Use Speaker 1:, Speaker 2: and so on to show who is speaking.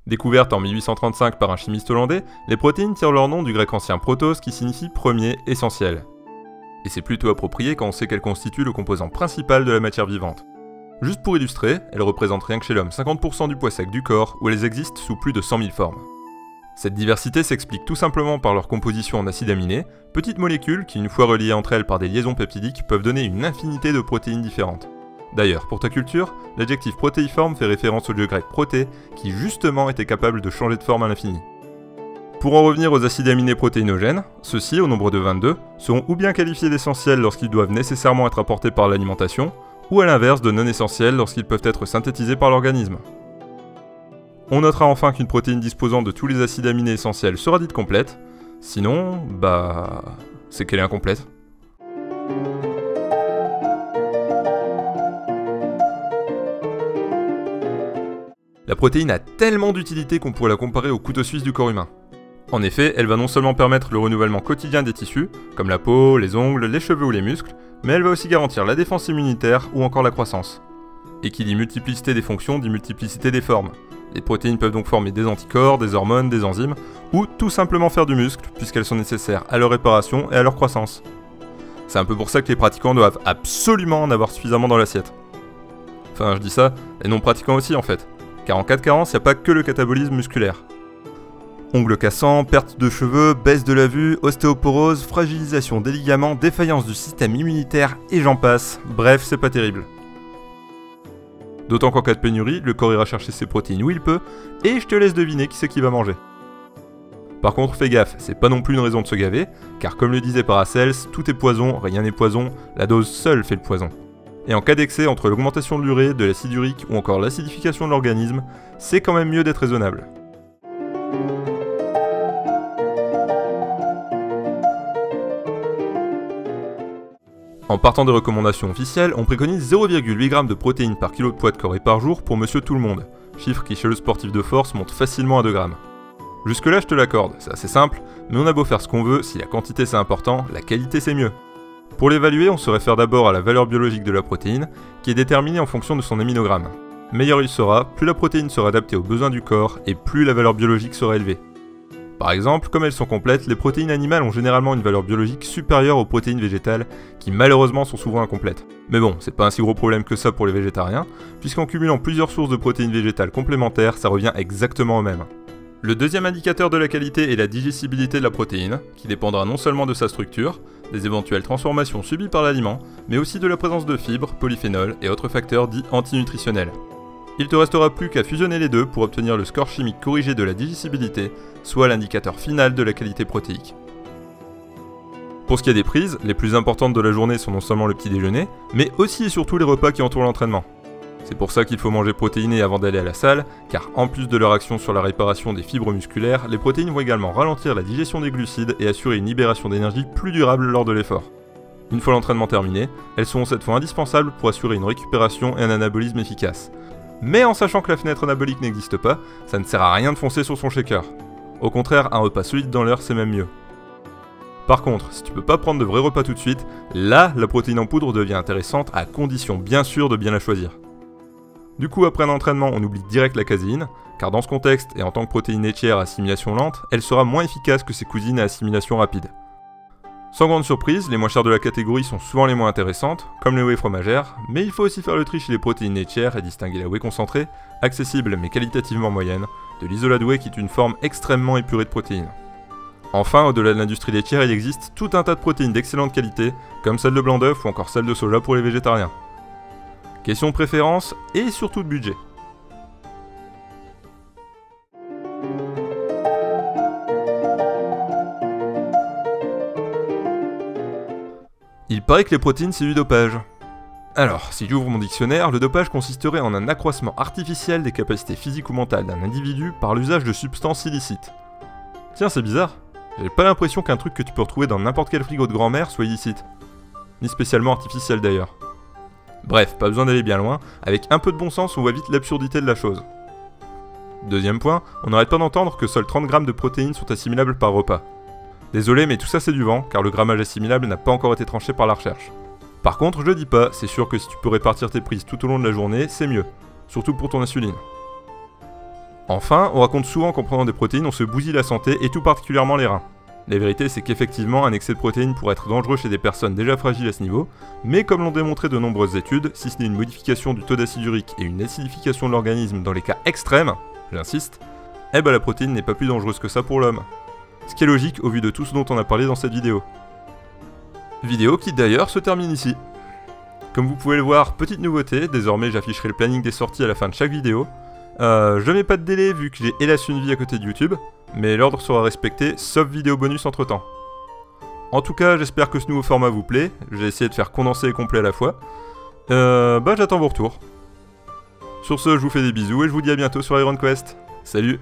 Speaker 1: Découvertes en 1835 par un chimiste hollandais, les protéines tirent leur nom du grec ancien protos qui signifie premier, essentiel. Et c'est plutôt approprié quand on sait qu'elles constituent le composant principal de la matière vivante. Juste pour illustrer, elles représentent rien que chez l'homme 50% du poids sec du corps où elles existent sous plus de 100 000 formes. Cette diversité s'explique tout simplement par leur composition en acides aminés, petites molécules qui, une fois reliées entre elles par des liaisons peptidiques, peuvent donner une infinité de protéines différentes. D'ailleurs, pour ta culture, l'adjectif protéiforme fait référence au dieu grec proté, qui justement était capable de changer de forme à l'infini. Pour en revenir aux acides aminés protéinogènes, ceux-ci, au nombre de 22, seront ou bien qualifiés d'essentiels lorsqu'ils doivent nécessairement être apportés par l'alimentation, ou à l'inverse de non essentiels lorsqu'ils peuvent être synthétisés par l'organisme. On notera enfin qu'une protéine disposant de tous les acides aminés essentiels sera dite complète, sinon, c'est qu'elle est incomplète. La protéine a tellement d'utilité qu'on pourrait la comparer au couteau suisse du corps humain. En effet, elle va non seulement permettre le renouvellement quotidien des tissus, comme la peau, les ongles, les cheveux ou les muscles, mais elle va aussi garantir la défense immunitaire ou encore la croissance. Et qui dit multiplicité des fonctions dit multiplicité des formes. Les protéines peuvent donc former des anticorps, des hormones, des enzymes, ou tout simplement faire du muscle, puisqu'elles sont nécessaires à leur réparation et à leur croissance. C'est un peu pour ça que les pratiquants doivent absolument en avoir suffisamment dans l'assiette. Enfin, je dis ça, les non-pratiquants aussi en fait, car en cas de carence, il n'y a pas que le catabolisme musculaire. Ongles cassants, perte de cheveux, baisse de la vue, ostéoporose, fragilisation des ligaments, défaillance du système immunitaire et j'en passe, bref, c'est pas terrible. D'autant qu'en cas de pénurie, le corps ira chercher ses protéines où il peut, et je te laisse deviner qui c'est qui va manger. Par contre, fais gaffe, c'est pas non plus une raison de se gaver, car comme le disait Paracels, tout est poison, rien n'est poison, la dose seule fait le poison. Et en cas d'excès entre l'augmentation de l'urée, de l'acide urique ou encore l'acidification de l'organisme, c'est quand même mieux d'être raisonnable. En partant des recommandations officielles, on préconise 0,8 g de protéines par kilo de poids de corps et par jour pour monsieur tout le monde, chiffre qui chez le sportif de force monte facilement à 2 g. Jusque là je te l'accorde, c'est assez simple, mais on a beau faire ce qu'on veut, si la quantité c'est important, la qualité c'est mieux. Pour l'évaluer, on se réfère d'abord à la valeur biologique de la protéine, qui est déterminée en fonction de son aminogramme. Meilleur il sera, plus la protéine sera adaptée aux besoins du corps et plus la valeur biologique sera élevée. Par exemple, comme elles sont complètes, les protéines animales ont généralement une valeur biologique supérieure aux protéines végétales, qui malheureusement sont souvent incomplètes. Mais bon, c'est pas un si gros problème que ça pour les végétariens, puisqu'en cumulant plusieurs sources de protéines végétales complémentaires, ça revient exactement au même. Le deuxième indicateur de la qualité est la digestibilité de la protéine, qui dépendra non seulement de sa structure, des éventuelles transformations subies par l'aliment, mais aussi de la présence de fibres, polyphénols et autres facteurs dits antinutritionnels. Il te restera plus qu'à fusionner les deux pour obtenir le score chimique corrigé de la digestibilité, soit l'indicateur final de la qualité protéique. Pour ce qui est des prises, les plus importantes de la journée sont non seulement le petit déjeuner, mais aussi et surtout les repas qui entourent l'entraînement. C'est pour ça qu'il faut manger protéiné avant d'aller à la salle, car en plus de leur action sur la réparation des fibres musculaires, les protéines vont également ralentir la digestion des glucides et assurer une libération d'énergie plus durable lors de l'effort. Une fois l'entraînement terminé, elles seront cette fois indispensables pour assurer une récupération et un anabolisme efficace. Mais en sachant que la fenêtre anabolique n'existe pas, ça ne sert à rien de foncer sur son shaker. Au contraire, un repas solide dans l'heure c'est même mieux. Par contre, si tu peux pas prendre de vrais repas tout de suite, là, la protéine en poudre devient intéressante à condition bien sûr de bien la choisir. Du coup, après un entraînement, on oublie direct la caséine, car dans ce contexte, et en tant que protéine laitière à assimilation lente, elle sera moins efficace que ses cousines à assimilation rapide. Sans grande surprise, les moins chères de la catégorie sont souvent les moins intéressantes, comme les whey fromagères, mais il faut aussi faire le tri chez les protéines laitières et distinguer la whey concentrée, accessible mais qualitativement moyenne, de l'isolat de whey qui est une forme extrêmement épurée de protéines. Enfin, au-delà de l'industrie laitière, il existe tout un tas de protéines d'excellente qualité, comme celle de blanc d'œuf ou encore celle de soja pour les végétariens. Question de préférence et surtout de budget. Il paraît que les protéines c'est du dopage. Alors, si j'ouvre mon dictionnaire, le dopage consisterait en un accroissement artificiel des capacités physiques ou mentales d'un individu par l'usage de substances illicites. Tiens, c'est bizarre. J'ai pas l'impression qu'un truc que tu peux retrouver dans n'importe quel frigo de grand-mère soit illicite. Ni spécialement artificiel d'ailleurs. Bref, pas besoin d'aller bien loin, avec un peu de bon sens on voit vite l'absurdité de la chose. Deuxième point, on n'arrête pas d'entendre que seuls 30 grammes de protéines sont assimilables par repas. Désolé mais tout ça c'est du vent, car le grammage assimilable n'a pas encore été tranché par la recherche. Par contre, je dis pas, c'est sûr que si tu peux répartir tes prises tout au long de la journée, c'est mieux, surtout pour ton insuline. Enfin, on raconte souvent qu'en prenant des protéines, on se bousille la santé et tout particulièrement les reins. La vérité, c'est qu'effectivement, un excès de protéines pourrait être dangereux chez des personnes déjà fragiles à ce niveau, mais comme l'ont démontré de nombreuses études, si ce n'est une modification du taux d'acide urique et une acidification de l'organisme dans les cas extrêmes, j'insiste, eh ben la protéine n'est pas plus dangereuse que ça pour l'homme. Ce qui est logique au vu de tout ce dont on a parlé dans cette vidéo. Vidéo qui d'ailleurs se termine ici. Comme vous pouvez le voir, petite nouveauté, désormais j'afficherai le planning des sorties à la fin de chaque vidéo. Je mets pas de délai vu que j'ai hélas une vie à côté de YouTube, mais l'ordre sera respecté, sauf vidéo bonus entre temps. En tout cas, j'espère que ce nouveau format vous plaît, j'ai essayé de faire condensé et complet à la fois. J'attends vos retours. Sur ce, je vous fais des bisous et je vous dis à bientôt sur Iron Quest. Salut!